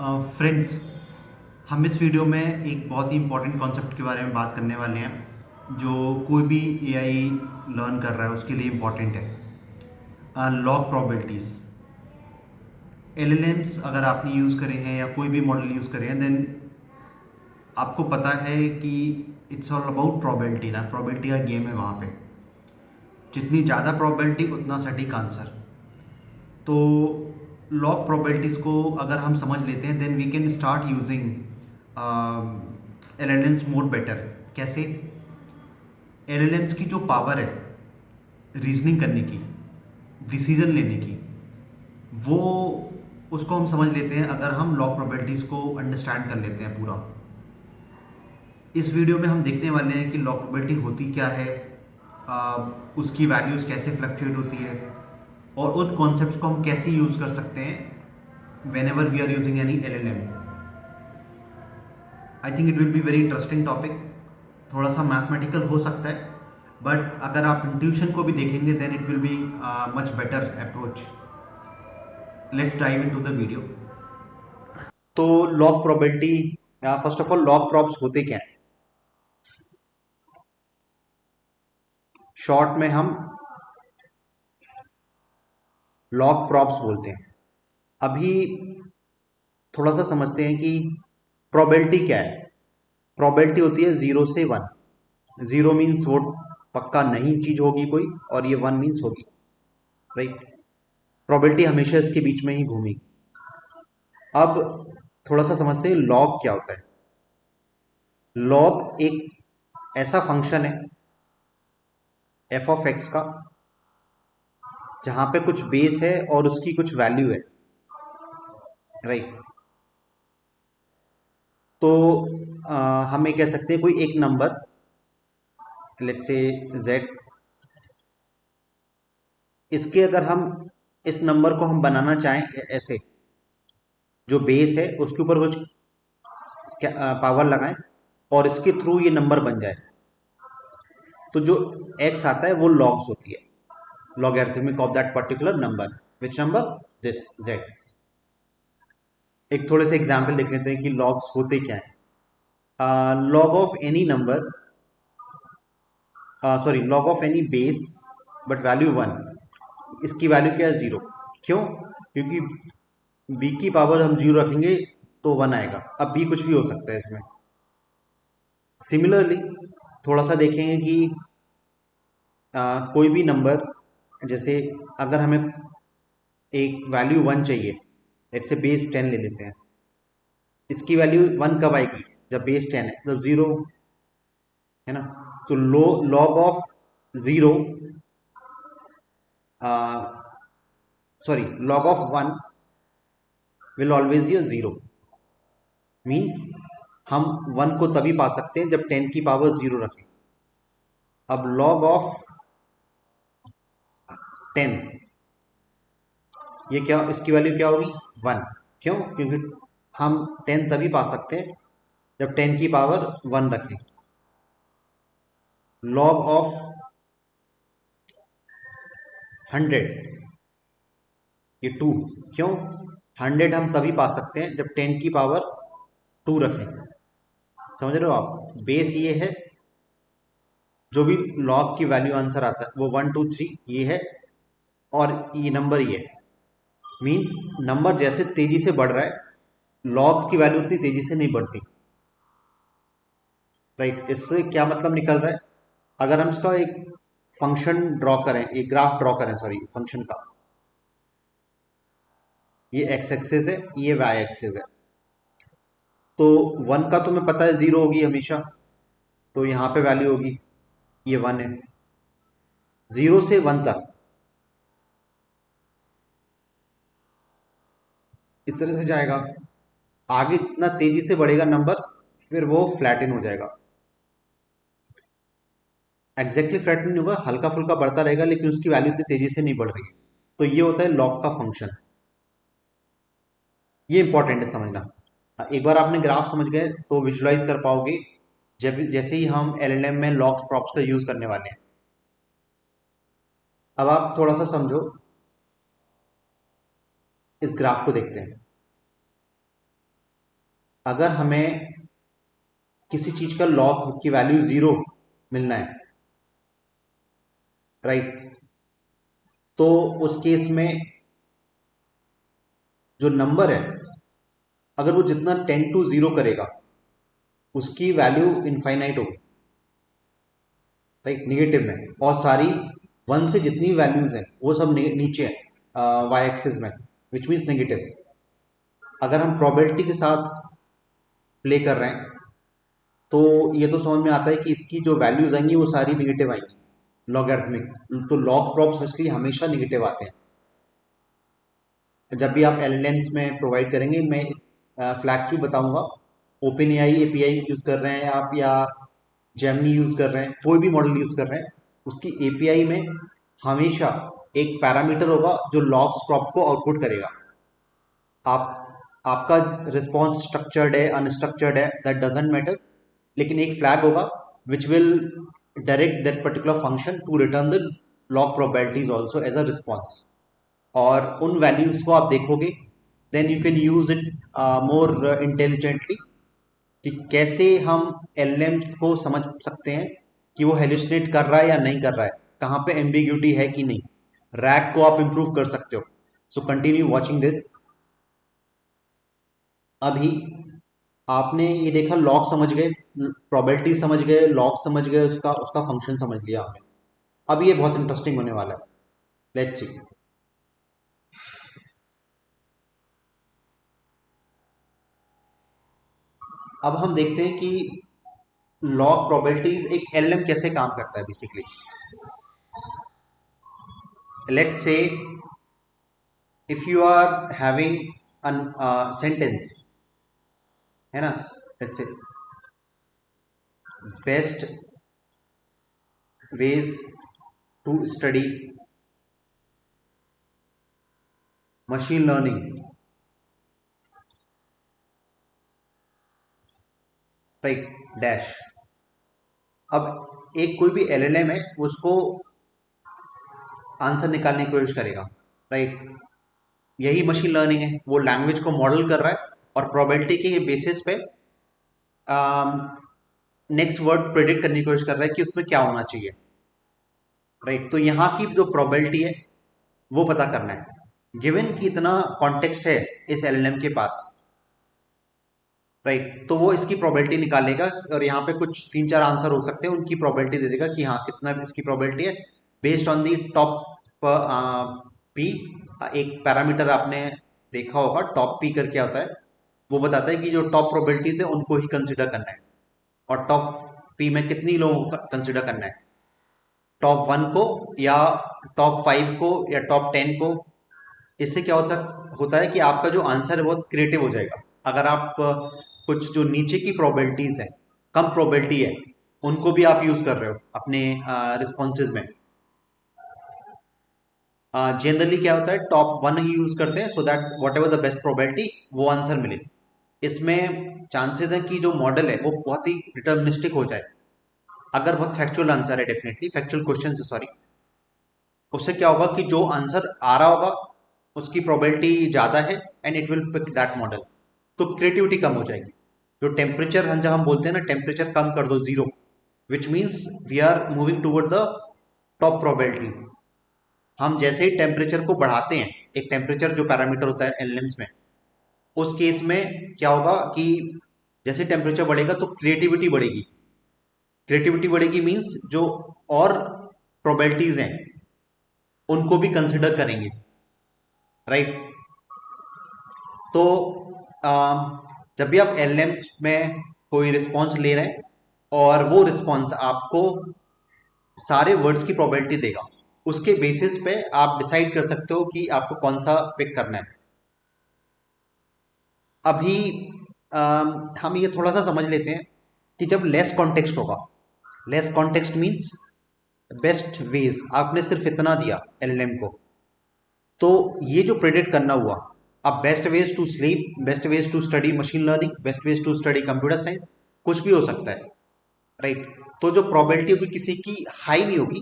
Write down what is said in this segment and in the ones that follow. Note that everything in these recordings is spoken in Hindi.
फ्रेंड्स, हम इस वीडियो में एक बहुत ही इम्पोर्टेंट कॉन्सेप्ट के बारे में बात करने वाले हैं जो कोई भी एआई लर्न कर रहा है उसके लिए इम्पोर्टेंट है। Log probabilities. एलएलएम्स अगर आपने यूज़ करे हैं या कोई भी मॉडल यूज़ करे हैं, देन आपको पता है कि इट्स ऑल अबाउट प्रोबेबिलिटी। ना, प्रोबेबिलिटी का गेम है वहाँ पे। जितनी ज़्यादा प्रोबेबिलिटी उतना सटीक आंसर। तो लॉग प्रोबेबिलिटीज़ को अगर हम समझ लेते हैं, then we can start using LLMs more better. कैसे? एलएलएम्स की जो पावर है रीजनिंग करने की, डिसीजन लेने की, वो उसको हम समझ लेते हैं अगर हम लॉग प्रोबेबिलिटीज़ को अंडरस्टैंड कर लेते हैं पूरा। इस वीडियो में हम देखने वाले हैं कि लॉग प्रोबेबिलिटी होती क्या है, उसकी वैल्यूज़ कैसे फ्लक्चुएट होती है, और उन कॉन्सेप्ट्स को हम कैसे यूज़ कर सकते हैं whenever we are using any LLM. I think it will be very interesting topic. थोड़ा सा मैथमेटिकल हो सकता है, बट अगर आप इंट्यूशन को भी देखेंगे then it will be much better approach. Let's dive into the video. तो log probability, first of all log probs होते क्या हैं? शॉर्ट में हम लॉग प्रॉब्स बोलते हैं। अभी थोड़ा सा समझते हैं कि प्रोबेबिलिटी क्या है। प्रोबेबिलिटी होती है 0 से 1। 0 मीन्स वो पक्का नहीं चीज होगी कोई, और ये 1 मीन्स होगी, राइट। प्रोबेबिलिटी हमेशा इसके बीच में ही घूमेगी। अब थोड़ा सा समझते हैं लॉग क्या होता है। लॉग एक ऐसा फंक्शन है एफ ऑफ एक्स का, जहां पे कुछ बेस है और उसकी कुछ वैल्यू है, राइट। तो हम ये कह सकते हैं कोई एक नंबर, लेट्स से z, इसके अगर हम इस नंबर को हम बनाना चाहें ऐसे, जो बेस है उसके ऊपर कुछ पावर लगाएं और इसके थ्रू ये नंबर बन जाए, तो जो x आता है वो लॉग्स होती है, logarithmic of that particular number. Which number? This z। एक थोड़े से एग्जाम्पल देख लेते हैं कि लॉग्स होते क्या है। Log of any number, sorry, log of any base but value 1, इसकी वैल्यू क्या है? 0। क्यों? क्योंकि b की पावर हम 0 रखेंगे तो 1 आएगा। अब b कुछ भी हो सकता है इसमें। सिमिलरली थोड़ा सा देखेंगे कि कोई भी नंबर, जैसे अगर हमें एक वैल्यू 1 चाहिए, लेट्स से बेस 10 ले लेते हैं। इसकी वैल्यू 1 कब आएगी? जब बेस 10 है, जब 0 है ना। तो log of 0, sorry, log of 1 will always be 0। Means हम 1 को तभी पा सकते हैं जब 10 की पावर 0 रखें। अब लॉग ऑफ 10, ये क्या, इसकी वैल्यू क्या होगी? 1। क्यों? क्योंकि हम 10 तभी पा सकते हैं जब 10 की पावर 1 रखें। लॉग ऑफ 100, ये 2। क्यों? 100 हम तभी पा सकते हैं जब 10 की पावर 2 रखें। समझ रहे हो आप? बेस ये है, जो भी लॉग की वैल्यू आंसर आता है वो 1 2 3 ये है, और ये नंबर ये है। मीन्स नंबर जैसे तेजी से बढ़ रहा है, लॉग्स की वैल्यू उतनी तेजी से नहीं बढ़ती, राइट। इससे क्या मतलब निकल रहा है? अगर हम इसका एक फंक्शन ड्रॉ करें, एक ग्राफ ड्रॉ करें, सॉरी, इस फंक्शन का, ये एक्स एक्सेस है, ये वाई एक्सेस है। तो 1 का तुम्हें पता है 0 होगी हमेशा, तो यहां पे वैल्यू होगी, ये 1 है। 0 से 1 तक इस तरह से जाएगा। आगे इतना तेजी से बढ़ेगा नंबर, फिर वो फ्लैटन हो जाएगा। एग्जैक्टली फ्लैट नहीं होगा, हल्का फुल्का बढ़ता रहेगा, लेकिन उसकी वैल्यू इतनी तेजी से नहीं बढ़ रही है। तो ये होता है लॉग का फंक्शन। ये इंपॉर्टेंट है समझना। एक बार आपने ग्राफ समझ गए तो विजुलाइज कर पाओगे, जब जैसे ही हम एलएलएम में लॉग प्रॉप्स का यूज करने वाले हैं। अब आप थोड़ा सा समझो, इस ग्राफ को देखते हैं। अगर हमें किसी चीज का लॉग की वैल्यू 0 मिलना है, राइट, तो उस केस में जो नंबर है, अगर वो जितना 10 to 0 करेगा उसकी वैल्यू इनफाइनाइट होगी, राइट, निगेटिव में। और सारी 1 से जितनी वैल्यूज हैं वो सब नीचे है वाई एक्सिस में, विच मीन्स नेगेटिव। अगर हम प्रोबेबिलिटी के साथ प्ले कर रहे हैं तो ये तो समझ में आता है कि इसकी जो वैल्यूज आएंगी वो सारी निगेटिव आएंगी, लॉगरिथमिक। तो लॉग प्रॉप्स इसलिए हमेशा निगेटिव आते हैं। जब भी आप एलएलएम्स में प्रोवाइड करेंगे, मैं फ्लैग्स भी बताऊंगा। ओपन एआई एपीआई यूज कर रहे हैं आप, या जेमनी यूज कर रहे हैं, कोई भी मॉडल यूज कर रहे हैं, उसकी एपीआई में हमेशा एक पैरामीटर होगा जो लॉग्स प्रॉप को आउटपुट करेगा। आपका रिस्पॉन्स स्ट्रक्चर्ड है अनस्ट्रक्चर्ड है दैट डजेंट मैटर, लेकिन एक फ्लैग होगा which will direct that particular function to return the log probabilities also as a response. और उन वैल्यूज को आप देखोगे, then you can use it more intelligently, कि कैसे हम एलएम्स को समझ सकते हैं कि वो हेलुसिनेट कर रहा है या नहीं कर रहा है, कहाँ पे एम्बिग्यूटी है कि नहीं। रैक को आप इंप्रूव कर सकते हो। So continue watching this. अभी आपने ये देखा, लॉग समझ गए, प्रोबेबिलिटी समझ गए, लॉग समझ गए, उसका उसका फंक्शन समझ लिया आपने। अब ये बहुत इंटरेस्टिंग होने वाला है, लेट्स सी। अब हम देखते हैं कि लॉग प्रोबेबिलिटीज, एक एलएम कैसे काम करता है basically. Let's say if you are having sentence, है ना, let's say best ways to study machine learning, right, dash. अब एक कोई भी एलएलएम है, उसको आंसर निकालने की कोशिश करेगा, राइट। यही मशीन लर्निंग है, वो लैंग्वेज को मॉडल कर रहा है और प्रोबेबिलिटी के बेसिस पे नेक्स्ट वर्ड प्रेडिक्ट करने की कोशिश कर रहा है कि उसमें क्या होना चाहिए, राइट। तो यहाँ की जो प्रोबेबिलिटी है वो पता करना है, गिवन कि इतना कॉन्टेक्स्ट है इस एलएलएम के पास, राइट। तो वो इसकी प्रोबेबिलिटी निकालेगा और यहाँ पे कुछ 3-4 आंसर हो सकते हैं, उनकी प्रोबेबिलिटी दे देगा कि हाँ कितना इसकी प्रोबेबिलिटी है, based on the top P. एक पैरामीटर आपने देखा होगा, टॉप पी करके होता है, वो बताता है कि जो टॉप प्रोबेबिलिटीज है उनको ही कंसिडर करना है, और टॉप पी में कितनी लोगों को कंसिडर करना है, टॉप 1 को या टॉप 5 को या टॉप 10 को। इससे क्या होता है कि आपका जो आंसर है बहुत क्रिएटिव हो जाएगा। अगर आप कुछ जो नीचे की प्रोबेबिलिटीज है, कम प्रोबेबिलिटी है, उनको भी आप यूज कर रहे हो अपने रिस्पॉन्सेज में। जनरली क्या होता है, टॉप 1 ही यूज करते हैं, so that what ever the best probability वो आंसर मिले। इसमें चांसेस है कि जो मॉडल है वो बहुत ही डिटर्मिनिस्टिक हो जाए, अगर बहुत फैक्चुअल आंसर है, डेफिनेटली फैक्चुअल क्वेश्चन से, सॉरी। उससे क्या होगा कि जो आंसर आ रहा होगा उसकी प्रोबेबिलिटी ज़्यादा है, and it will pick that model. तो क्रिएटिविटी कम हो जाएगी। जो टेम्परेचर हम जब हम बोलते हैं ना, टेम्परेचर कम कर दो 0, which means we are moving toward the top probabilities. हम जैसे ही टेम्परेचर को बढ़ाते हैं, एक टेम्परेचर जो पैरामीटर होता है एलएम्स में, उस केस में क्या होगा कि जैसे टेम्परेचर बढ़ेगा तो क्रिएटिविटी बढ़ेगी। क्रिएटिविटी बढ़ेगी मीन्स जो और प्रोबेबिलिटीज हैं उनको भी कंसिडर करेंगे, राइट। तो जब भी आप एलएम्स में कोई रिस्पॉन्स ले रहे हैं और वो रिस्पॉन्स आपको सारे वर्ड्स की प्रोबेबिलिटी देगा, उसके बेसिस पे आप डिसाइड कर सकते हो कि आपको कौन सा पिक करना है। अभी हम ये थोड़ा सा समझ लेते हैं कि जब लेस कॉन्टेक्स्ट होगा, less context means best veg, आपने सिर्फ इतना दिया एलएलएम को, तो ये जो प्रेडिक्ट करना हुआ, अब best ways to sleep, best ways to study machine learning, best ways to study computer science, कुछ भी हो सकता है, राइट। तो जो प्रोबेबिलिटी होगी किसी की हाई नहीं होगी,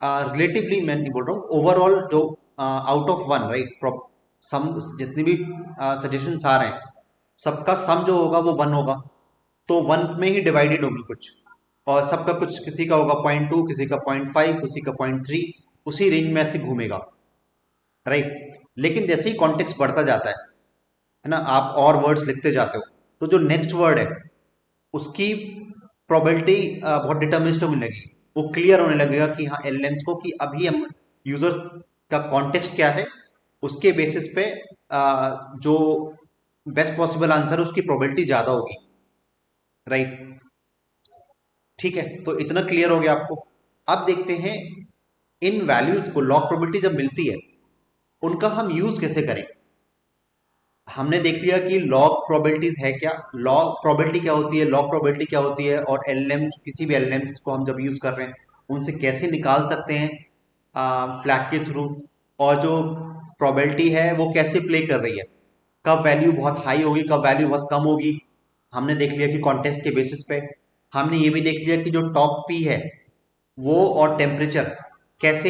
रिलेटिवली मैं नहीं बोल रहा हूँ, ओवरऑल जो आउट ऑफ 1, राइट, सम जितने भी सजेशंस आ रहे हैं, सबका सम जो होगा वो 1 होगा, तो 1 में ही डिवाइडेड होगी कुछ, और सबका कुछ, किसी का होगा 0.2, किसी का 0.5, किसी का 0.3, उसी रेंज में ऐसे घूमेगा, राइट। लेकिन जैसे ही कॉन्टेक्स्ट बढ़ता जाता है ना, आप और वर्ड्स लिखते जाते हो, तो जो नेक्स्ट वर्ड है उसकी प्रोबेबिलिटी बहुत डिटर्मिनिस्ट होने लगी, वो क्लियर होने लगेगा कि हाँ एलएलएम्स को, कि अभी हम यूजर का कॉन्टेक्स्ट क्या है, उसके बेसिस पे जो बेस्ट पॉसिबल आंसर है उसकी प्रोबेबिलिटी ज्यादा होगी, राइट। ठीक है, तो इतना क्लियर हो गया आपको। अब देखते हैं इन वैल्यूज को, लॉग प्रोबेबिलिटी जब मिलती है उनका हम यूज कैसे करें। हमने देख लिया कि लॉग प्रोबेबिलिटीज है क्या, लॉग प्रोबेबिलिटी क्या होती है, लॉग प्रोबेबिलिटी क्या होती है, और एलएम, किसी भी एलएम को हम जब यूज कर रहे हैं उनसे कैसे निकाल सकते हैं फ्लैग के थ्रू, और जो प्रोबेबिलिटी है वो कैसे प्ले कर रही है, कब वैल्यू बहुत हाई होगी, कब वैल्यू बहुत कम होगी। हमने देख लिया कि कॉन्टेक्स्ट के बेसिस पे। हमने ये भी देख लिया कि जो टॉप पी है वो और टेम्परेचर कैसे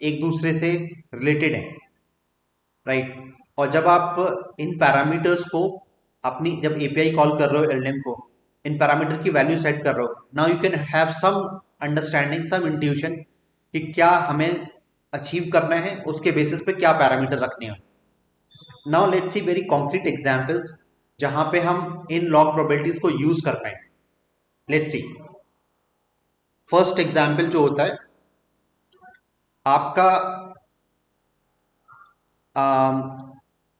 एक दूसरे से रिलेटेड है, राइट। और जब आप इन पैरामीटर्स को अपनी, जब एपीआई कॉल कर रहे हो एलएम को, इन पैरामीटर की वैल्यू सेट कर रहे हो, now you can have some understanding, some intuition कि क्या हमें अचीव करना है, उसके बेसिस पे क्या पैरामीटर रखने हैं। Now let's see very concrete examples जहां पे हम इन लॉग प्रोबेबिलिटीज को यूज कर पाए। लेट्स सी, फर्स्ट एग्जांपल जो होता है आपका,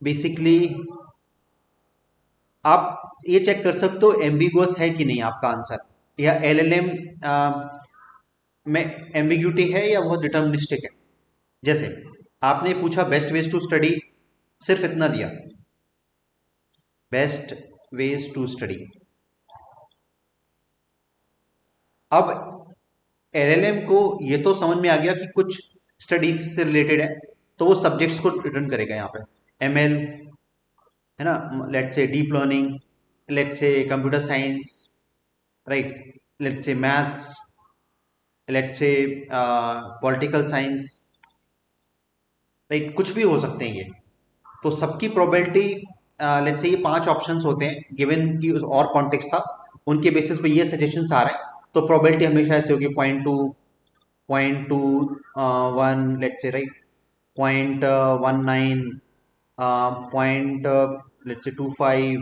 बेसिकली आप ये चेक कर सकते हो एम्बिगुअस है कि नहीं आपका आंसर, या एलएलएम में एम्बिग्यूटी है या वो डिटर्मिनिस्टिक है। जैसे आपने पूछा बेस्ट वेज टू स्टडी, सिर्फ इतना दिया, बेस्ट वेज टू स्टडी। अब एलएलएम को ये तो समझ में आ गया कि कुछ स्टडी से रिलेटेड है, तो वो सब्जेक्ट्स को रिटर्न करेगा यहाँ पे, एमएल है ना, लेट्स से deep learning, let's say computer science, right, let's say maths, let's say political science, right, कुछ भी हो सकते हैं ये। तो सबकी प्रोबेबिलिटी, लेट्स से ये 5 ऑप्शंस होते हैं गिवन की और कॉन्टेक्स्ट था, उनके बेसिस पे ये सजेशंस आ रहे हैं, तो प्रोबेबिलिटी हमेशा ऐसे होगी 0.2, 0.21, let's say, right, 0.19, point, let's say 25,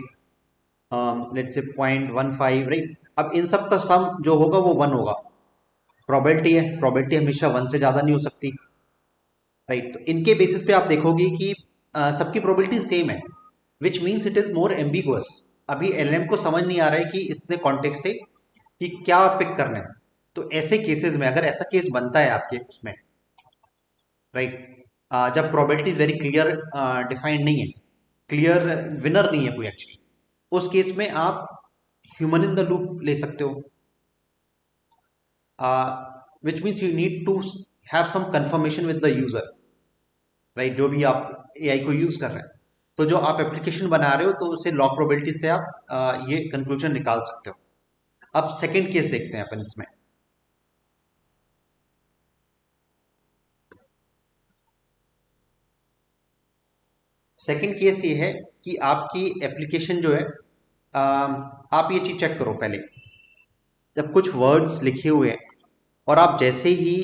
let's say 0.15, right. अब इन सब का सम जो होगा वो 1 होगा, प्रोबेबिलिटी है, प्रोबेबिलिटी हमेशा 1 से ज्यादा नहीं हो सकती, राइट। तो इनके बेसिस पे आप देखोगे कि सबकी प्रोबेबिलिटी सेम है, which means it is more ambiguous. अभी एलएम को समझ नहीं आ रहा है कि इसने कॉन्टेक्स्ट से कि क्या पिक करना है। तो ऐसे केसेस में, अगर ऐसा केस बनता है आपके उसमें, राइट, जब प्रोबेबिलिटी वेरी क्लियर डिफाइंड नहीं है, क्लियर विनर नहीं है कोई एक्चुअली, उस केस में आप ह्यूमन इन द लूप ले सकते हो, which means you need to have some confirmation with the user, right, जो भी आप एआई को यूज कर रहे हैं। तो जो आप एप्लीकेशन बना रहे हो तो उसे लॉग प्रोबेबिलिटी से आप ये कंक्लूजन निकाल सकते हो। अब सेकंड केस देखते हैं अपन इसमें। सेकंड केस ये है कि आपकी एप्लीकेशन जो है, आप ये चीज चेक करो पहले, जब कुछ वर्ड्स लिखे हुए हैं और आप जैसे ही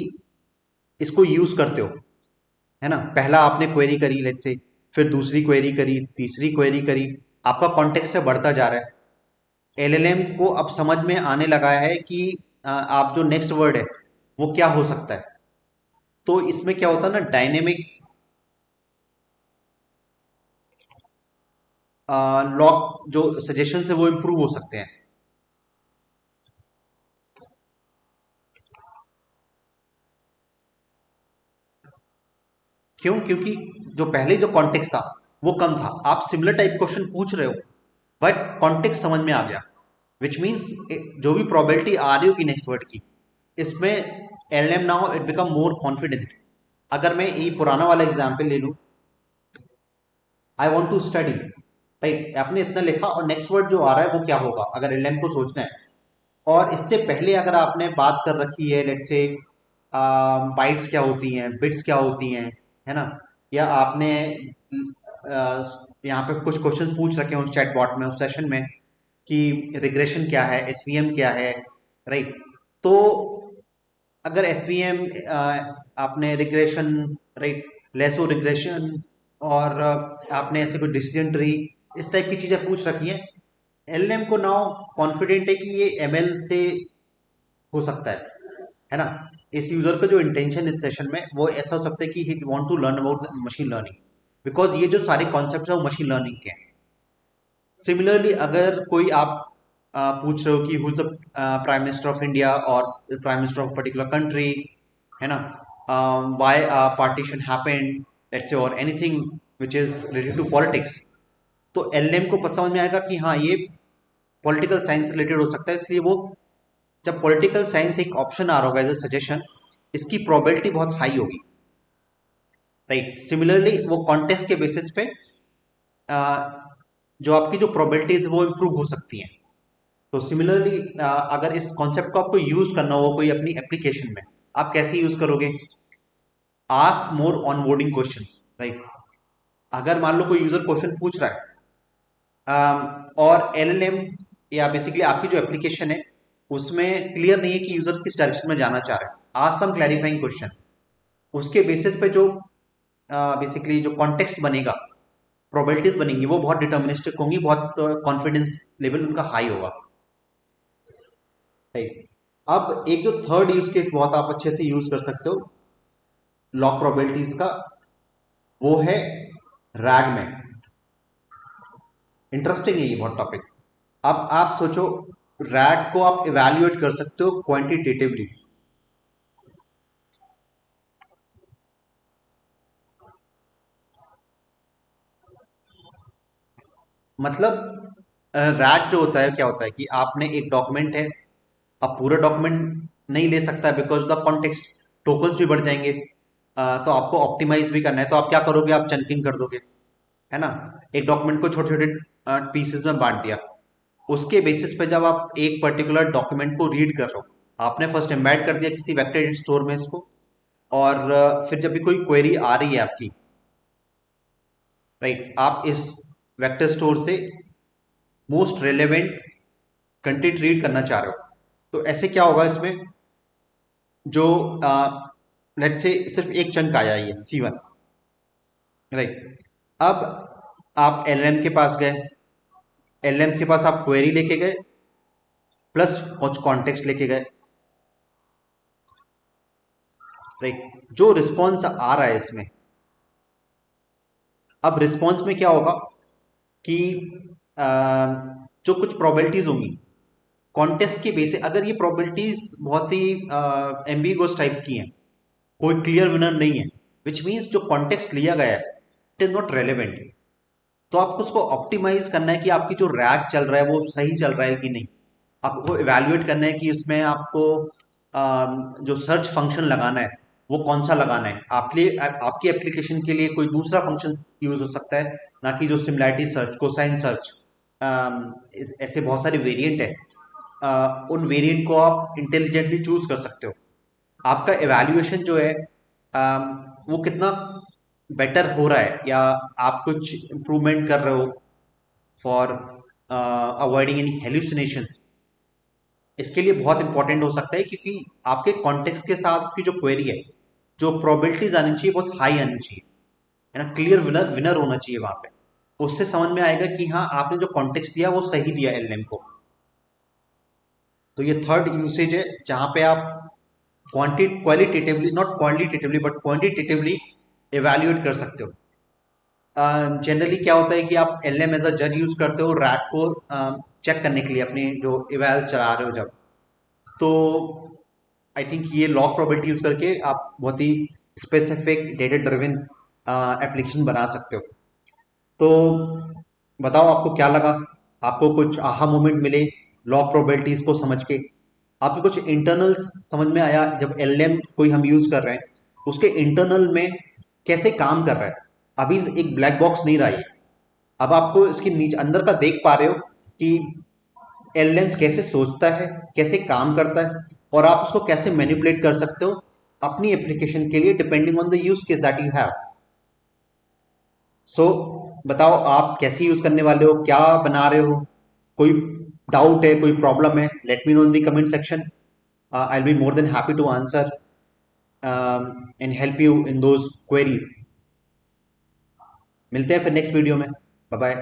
इसको यूज करते हो, है ना, पहला आपने क्वेरी करी लेट्स से, फिर दूसरी क्वेरी करी, तीसरी क्वेरी करी, आपका कॉन्टेक्स्ट बढ़ता जा रहा है, एलएलएम को अब समझ में आने लगा है कि आप जो नेक्स्ट वर्ड है वो क्या हो सकता है। तो इसमें क्या होता है ना, डायनेमिक लॉक जो सजेशन है वो इंप्रूव हो सकते हैं। क्यों? क्योंकि जो पहले जो कॉन्टेक्स्ट था वो कम था, आप सिमिलर टाइप क्वेश्चन पूछ रहे हो बट कॉन्टेक्स्ट समझ में आ गया, विच मीन्स जो भी प्रोबेबिलिटी आ रही होगी नेक्स्ट वर्ड की, इसमें LM now it become more confident. अगर मैं ये पुराना वाला एग्जाम्पल ले लूं, I want to study, right, आपने इतना लिखा और नेक्स्ट वर्ड जो आ रहा है वो क्या होगा, अगर एलएम को सोचना है। और इससे पहले अगर आपने बात कर रखी है लेट्स से बाइट्स क्या होती हैं, बिट्स क्या होती हैं, है ना, या आपने यहाँ पे कुछ क्वेश्चंस पूछ रखे हैं उस चैट बॉट में, उस सेशन में, कि रिग्रेशन क्या है, एसवीएम क्या है, राइट। तो अगर एसवीएम, आपने रिग्रेशन, राइट, लेसो रिग्रेशन, और आपने ऐसे कोई डिसीजन ट्री, इस टाइप की चीजें पूछ रखी हैं, एलएम को नाउ कॉन्फिडेंट है कि ये एमएल से हो सकता है ना। इस यूजर का जो इंटेंशन इस सेशन में वो ऐसा हो सकता है कि he want to learn about machine learning, because ये जो सारे कॉन्सेप्ट है वो मशीन लर्निंग के हैं। सिमिलरली अगर कोई आप पूछ रहे हो कि who is the prime minister of India और prime minister of particular country, है ना, why partition happened, let's say, और anything which is related to politics, तो एलएम को पता समझ में आएगा कि हाँ ये पॉलिटिकल साइंस रिलेटेड हो सकता है, इसलिए वो जब पॉलिटिकल साइंस एक ऑप्शन आ रहा होगा एज अ सजेशन, इसकी प्रोबेबिलिटी बहुत हाई होगी, राइट। सिमिलरली वो कॉन्टेक्स्ट के बेसिस पे जो आपकी जो प्रोबेबिलिटीज वो इंप्रूव हो सकती हैं। तो सिमिलरली अगर इस कॉन्सेप्ट को आपको यूज करना हो कोई अपनी एप्लीकेशन में, आप कैसे यूज करोगे? Ask more onboarding question, right. अगर मान लो कोई यूजर क्वेश्चन पूछ रहा है, और एलएलएम या बेसिकली आपकी जो एप्लीकेशन है उसमें क्लियर नहीं है कि यूजर किस डायरेक्शन में जाना चाह रहा है, आस्क सम क्लैरिफाइंग क्वेश्चन। उसके बेसिस पे जो बेसिकली जो कॉन्टेक्स्ट बनेगा, प्रोबेबिलिटीज बनेंगी, वो बहुत डिटर्मिनिस्टिक होंगी, बहुत कॉन्फिडेंस लेवल उनका हाई होगा, राइट। अब एक जो थर्ड यूज केस बहुत आप अच्छे से यूज कर सकते हो लॉग प्रोबेबिलिटीज का, वो है रैग में। इंटरेस्टिंग है ये बहुत टॉपिक। अब आप सोचो, रैग को आप इवेल्युएट कर सकते हो क्वांटिटेटिवली। मतलब रैग जो होता है, क्या होता है कि आपने एक डॉक्यूमेंट है, अब पूरा डॉक्यूमेंट नहीं ले सकता बिकॉज द कॉन्टेक्स्ट, टोकन्स भी बढ़ जाएंगे, तो आपको ऑप्टिमाइज भी करना है, तो आप क्या करोगे, आप चंकिंग कर दोगे, है ना। एक डॉक्यूमेंट को छोटे छोटे पीसेस में बांट दिया। उसके बेसिस पे जब आप एक पर्टिकुलर डॉक्यूमेंट को रीड कर रहे हो, आपने फर्स्ट एम्बेड कर दिया किसी वेक्टर स्टोर में इसको, और फिर जब भी कोई क्वेरी आ रही है आपकी, राइट, आप इस वेक्टर स्टोर से मोस्ट रेलेवेंट कंटेंट रीड करना चाह रहे हो, तो ऐसे क्या होगा इसमें, जो लेट्स से सिर्फ एक चंक आया है, ये C1, राइट। अब आप एलएम के पास गए, एलएम के पास आप क्वेरी लेके गए प्लस कुछ कॉन्टेक्स्ट लेके गए, राइट। जो रिस्पॉन्स आ रहा है इसमें, अब रिस्पॉन्स में क्या होगा कि अ, जो कुछ प्रोबेबिलिटीज होंगी कॉन्टेस्ट के बेस, अगर ये प्रोबेबिलिटीज बहुत ही एम्बिगुअस टाइप की हैं, कोई क्लियर विनर नहीं है, विच मीन्स जो कॉन्टेक्स्ट लिया गया है इट इज नॉट रेलेवेंट, तो आपको उसको ऑप्टिमाइज करना है कि आपकी जो रैग चल रहा है वो सही चल रहा है कि नहीं। आपको इवेल्युएट करना है कि उसमें आपको जो सर्च फंक्शन लगाना है वो कौन सा लगाना है, आपकी एप्लीकेशन के लिए कोई दूसरा फंक्शन यूज हो सकता है, ना कि जो सिमिलैरिटी सर्च, कोसाइन सर्च, ऐसे बहुत सारे वेरिएंट है। उन वेरिएंट को आप इंटेलिजेंटली चूज कर सकते हो। आपका एवेल्युएशन जो है वो कितना बेटर हो रहा है, या आप कुछ इम्प्रूवमेंट कर रहे हो फॉर अवॉइडिंग एनी हेल्यूसिनेशन, इसके लिए बहुत इंपॉर्टेंट हो सकता है, क्योंकि आपके कॉन्टेक्स्ट के साथ की जो क्वेरी है, जो प्रोबेबिलिटीज आनी चाहिए बहुत हाई आनी चाहिए, है ना, क्लियर विनर विनर होना चाहिए वहां पे। उससे समझ में आएगा कि हाँ आपने जो कॉन्टेक्स्ट दिया वो सही दिया एलएम को। तो ये थर्ड यूसेज है जहां पे आप qualitatively, not qualitatively but quantitatively evaluate कर सकते हो। जनरली क्या होता है कि आप एलएम एज अ जज यूज करते हो रैट को चेक करने के लिए, अपनी जो इवेल्स चला रहे हो जब, तो आई थिंक ये लॉग प्रोबेबिलिटी यूज करके आप बहुत ही स्पेसिफिक डेटा ड्रिवन एप्लीकेशन बना सकते हो। तो बताओ आपको क्या लगा, आपको कुछ आहा मोमेंट मिले लॉग प्रोबेबिलिटीज को समझ के, आपको कुछ इंटरनल समझ में आया जब एलएम कोई हम यूज कर रहे हैं उसके इंटरनल में कैसे काम कर रहा है। अभी एक ब्लैक बॉक्स नहीं रहा है, अब आपको इसके नीचे अंदर का देख पा रहे हो कि एलएम कैसे सोचता है, कैसे काम करता है, और आप उसको कैसे मैनिपुलेट कर सकते हो अपनी एप्लीकेशन के लिए, depending on the use case that you have. So बताओ आप कैसे यूज करने वाले हो, क्या बना रहे हो, कोई डाउट है, कोई प्रॉब्लम है, let me know in the comment section. I will be more than happy to answer and help you in those queries. मिलते हैं फिर नेक्स्ट वीडियो में. Bye bye.